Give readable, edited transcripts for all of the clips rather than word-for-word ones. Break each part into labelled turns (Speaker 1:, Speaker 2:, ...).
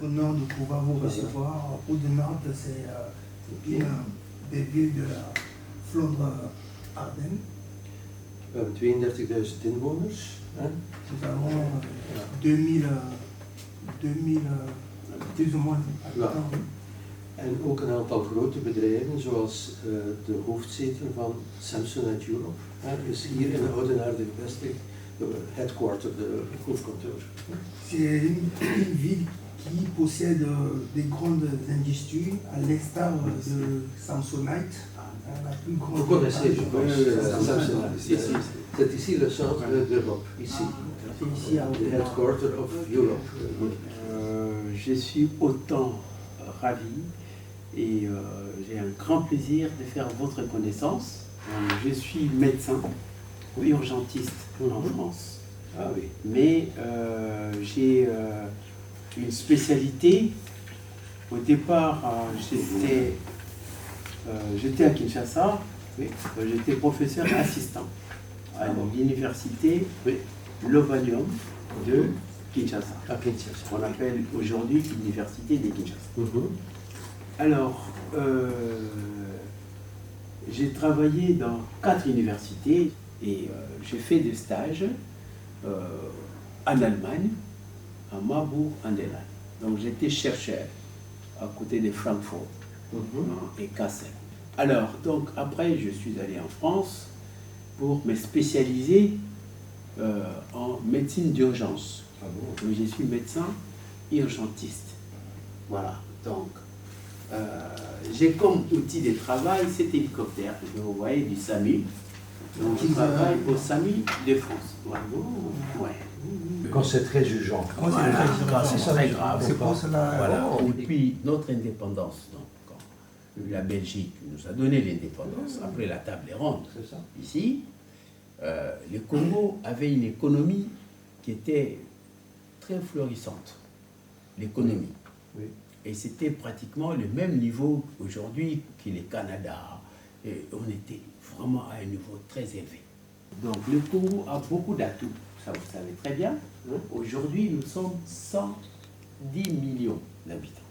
Speaker 1: Honneur de pouvoir vous recevoir. Oude-Nantes, c'est une des villes de la Flandre-Ardenne.
Speaker 2: We hebben 32.000 inwoners. Hè?
Speaker 1: Nous avons 2000, plus ou moins habitants.
Speaker 2: Ja. En ook een aantal grote bedrijven, zoals de hoofdzetel van Samsonite Europe. Hè? Dus hier in Oudenaarde gevestigd, de headquarter, de hoofdkantoor.
Speaker 1: C'est une ville qui possède des grandes industries, à l'instar de Samsonite, la plus grande.
Speaker 2: Vous connaissez, je pense, Samsonite. C'est ici le centre d'Europe, ici.
Speaker 1: C'est ici à
Speaker 2: The headquarter of Europe.
Speaker 3: Je suis autant ravi et j'ai un grand plaisir de faire votre connaissance. Je suis médecin, urgentiste en France.
Speaker 2: Ah oui.
Speaker 3: Mais j'ai une spécialité. Au départ, j'étais à Kinshasa,
Speaker 2: Oui.
Speaker 3: J'étais professeur assistant à l'université Lovanium de Kinshasa,
Speaker 2: À Kinshasa.
Speaker 3: qu'on appelle aujourd'hui l'université de Kinshasa.
Speaker 2: Mhm.
Speaker 3: Alors, j'ai travaillé dans 4 universités et j'ai fait des stages en Allemagne, à Marburg en Allemagne. Donc j'étais chercheur à côté de Francfort et Kassel. Alors, donc après, je suis allé en France pour me spécialiser en médecine d'urgence.
Speaker 2: Ah bon?
Speaker 3: Donc, je suis médecin urgentiste. Voilà, donc j'ai comme outil de travail cet hélicoptère que vous voyez du SAMU. Donc je travaille au SAMU de France. Voilà. Ouais.
Speaker 2: Quand c'est très urgent.
Speaker 3: Voilà, quand c'est très grave.
Speaker 1: C'est pour cela.
Speaker 3: Voilà. Depuis notre indépendance, donc, quand la Belgique nous a donné l'indépendance, après la table ronde,
Speaker 2: C'est ça.
Speaker 3: ici, le Congo avait une économie qui était très florissante. L'économie.
Speaker 2: Oui.
Speaker 3: Et c'était pratiquement le même niveau aujourd'hui que le Canada. Et on était vraiment à un niveau très élevé. Donc le Congo a beaucoup d'atouts, ça vous savez très bien. Aujourd'hui, nous sommes 110 millions d'habitants.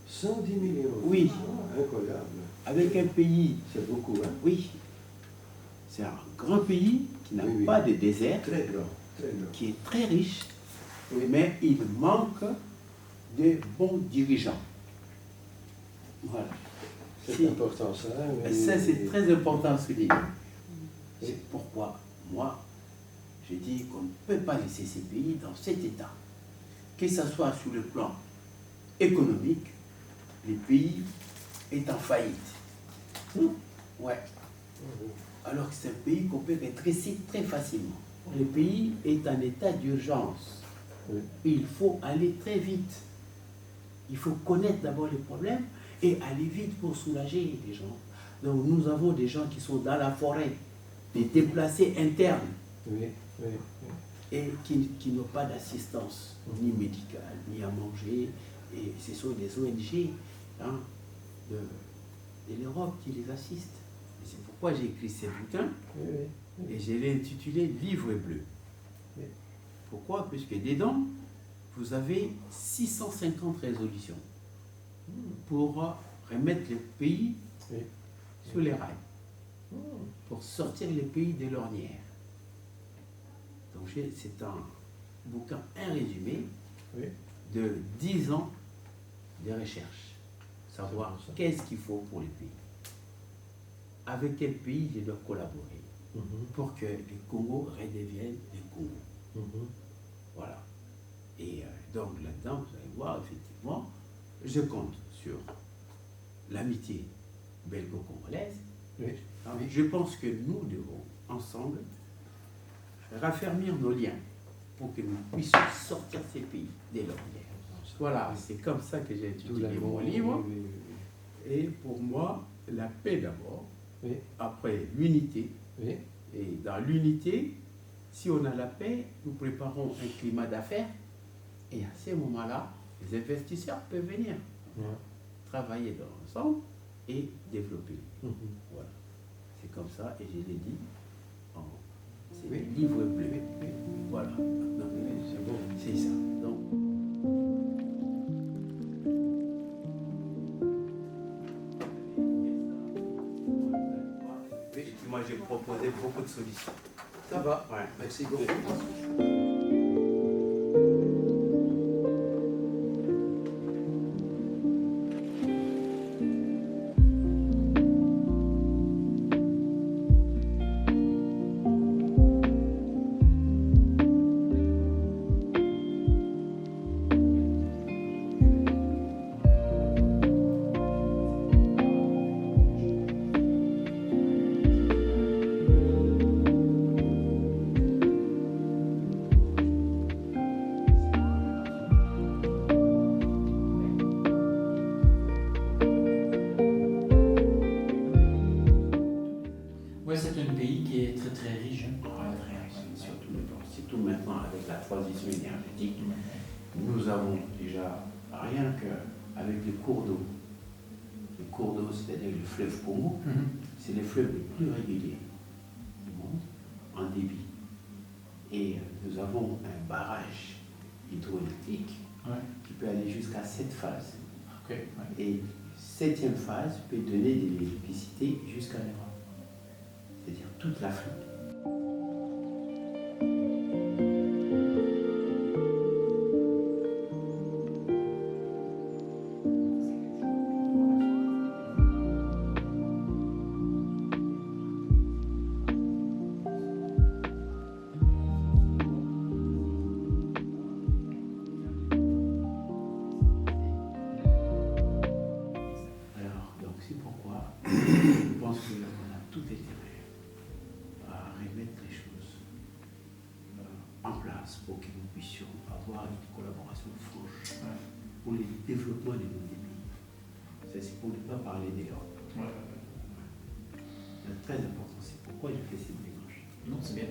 Speaker 2: 110 millions.
Speaker 3: Oui.
Speaker 2: Ah, incroyable.
Speaker 3: Avec un pays,
Speaker 2: C'est beaucoup, hein?
Speaker 3: oui, c'est un grand pays qui n'a
Speaker 2: Oui.
Speaker 3: pas de désert,
Speaker 2: Très grand. Très grand.
Speaker 3: qui est très riche, mais il manque de bons dirigeants. Voilà.
Speaker 2: C'est important ça. Hein, mais-
Speaker 3: Ça, c'est très important à souligner. C'est pourquoi, moi, je dis qu'on ne peut pas laisser ces pays dans cet état. Que ce soit sur le plan économique, le pays est en faillite. Ouais. Alors que c'est un pays qu'on peut redresser très facilement. Le pays est en état d'urgence.
Speaker 2: Oui.
Speaker 3: Il faut aller très vite. Il faut connaître d'abord les problèmes et aller vite pour soulager les gens. Donc nous avons des gens qui sont dans la forêt, des déplacés internes
Speaker 2: Oui, oui, oui.
Speaker 3: et qui n'ont pas d'assistance, ni médicale, ni à manger. Et ce sont des ONG hein, de l'Europe qui les assistent. Et c'est pourquoi j'ai écrit ce bouquin
Speaker 2: Oui, oui.
Speaker 3: et je l'ai intitulé Livre bleu.
Speaker 2: Oui.
Speaker 3: Pourquoi? Puisque dedans, vous avez 650 résolutions pour remettre le pays
Speaker 2: Oui.
Speaker 3: sur les rails, pour sortir les pays de l'ornière. Donc c'est un bouquin, un résumé
Speaker 2: Oui.
Speaker 3: de 10 ans de recherche. Savoir qu'est-ce qu'il faut pour les pays. Avec quel pays je dois collaborer pour que les Congos redeviennent des Congos. Voilà. Et donc là-dedans, vous allez voir, effectivement, je compte sur l'amitié belgo-congolaise.
Speaker 2: Oui.
Speaker 3: Je pense que nous devons, ensemble, raffermir nos liens pour que nous puissions sortir ces pays dès leur guerre. Voilà, c'est comme ça que j'ai étudié mon livre. Et pour moi, la paix d'abord, après l'unité. Et dans l'unité, si on a la paix, nous préparons un climat d'affaires. Et à ce moment-là, les investisseurs peuvent venir travailler ensemble et développer. Voilà. C'est comme ça, et je l'ai dit, c'est le livre bleu. Voilà. C'est bon. C'est ça. Donc, moi, j'ai proposé beaucoup de solutions.
Speaker 2: Ça va.
Speaker 3: Ouais.
Speaker 2: Merci beaucoup.
Speaker 4: C'est un pays qui est très très riche.
Speaker 3: Surtout maintenant avec la transition énergétique, nous avons déjà rien qu'avec les cours d'eau. Les cours d'eau, c'est-à-dire le fleuve Congo, c'est les fleuves les plus réguliers du monde en débit. Et nous avons un barrage hydroélectrique qui peut aller jusqu'à 7 phases. Et 7e phase peut donner de l'électricité jusqu'à l'Europe. C'est-à-dire toute l'Afrique. Alors, donc c'est pourquoi je pense qu'on a tout intérêt à remettre les choses en place pour que nous puissions avoir une collaboration franche pour le développement de nos pays. Ça, c'est pour ne pas parler de l'Europe. C'est très important, c'est pourquoi je fais cette démarche.
Speaker 4: Non, c'est bien.